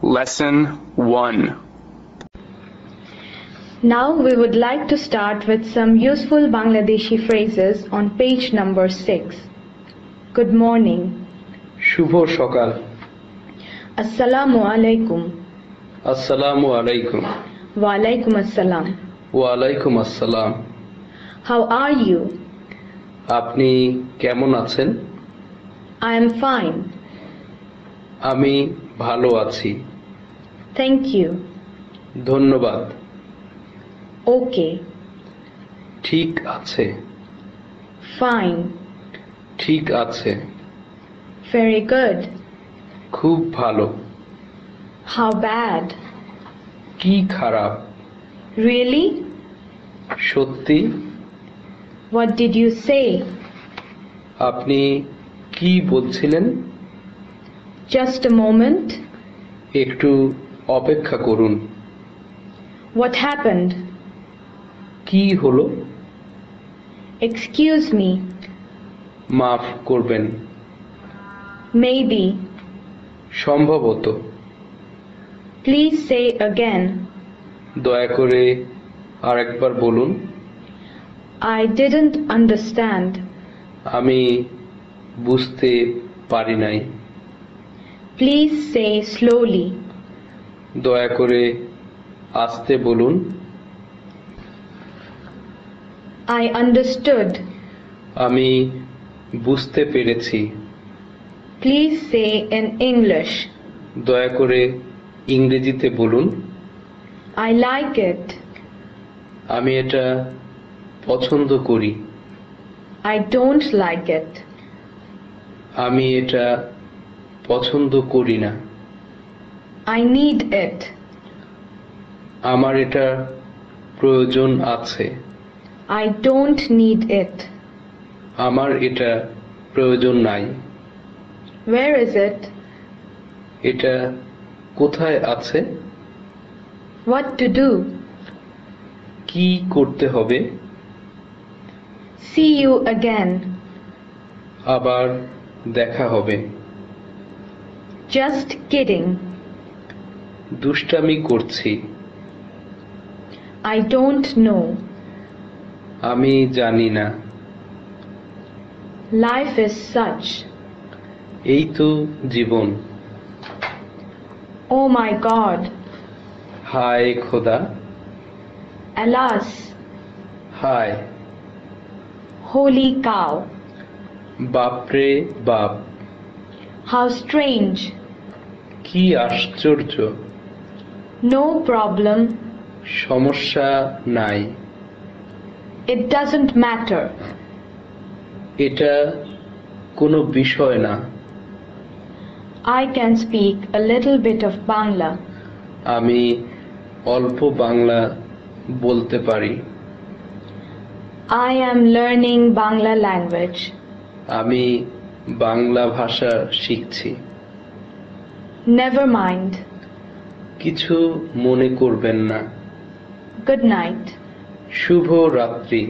Lesson 1. Now we would like to start with some useful Bangladeshi phrases on page number 6. Good morning. শুভ সকাল। Assalamu alaikum. আসসালামু আলাইকুম। Wa alaikum assalam. ওয়ালাইকুম আসসালাম। How are you? আপনি কেমন আছেন? I am fine. আমি ভালো আছি। Thank you. ধন্যবাদ। Okay. ঠিক আছে। Fine. ঠিক আছে। Very good. খুব ভালো। How bad? কি খারাপ? Really? সত্যি? What did you say? আপনি কি বলছিলেন? Just a moment. একটু অপেক্ষা করুন। What happened? কি হলো? Excuse me. মাফ করবেন। Maybe. সম্ভবত। Please say again. দয়া করে আরেকবার বলুন। I didn't understand. আমি বুঝতে পারি নাই। Please say slowly. দয়া করে আস্তে বলুন। I understood. আমি বুঝতে পেরেছি। Please say in English. দয়া করে ইংরেজিতে বলুন। I like it. আমি এটা পছন্দ করি। I don't like it. আমি এটা পছন্দ করি না। I need it. আমার এটা প্রয়োজন আছে। I don't need it. আমার এটা প্রয়োজন নাই। Where is it? এটা কোথায় আছে? What to do? কি করতে হবে? See you again. আবার দেখা হবে। Just kidding. দুষ্টামি করছি। I don't know. আমি জানি না। Life is such. এই তো জীবন। Oh my God. হায় খোদা। Alas. হায়। Holy cow. বাপরে বাপ। How strange. কি আশ্চর্য। No problem. সমস্যা নাই। It doesn't matter. এটা কোনো বিষয় না। I can speak a little bit of Bangla. আমি অল্প বাংলা বলতে পারি। I am learning Bangla language. আমি বাংলা ভাষা শিখছি। Never mind. কিছু মনে করবেন না। Good night. শুভ রাত্রি।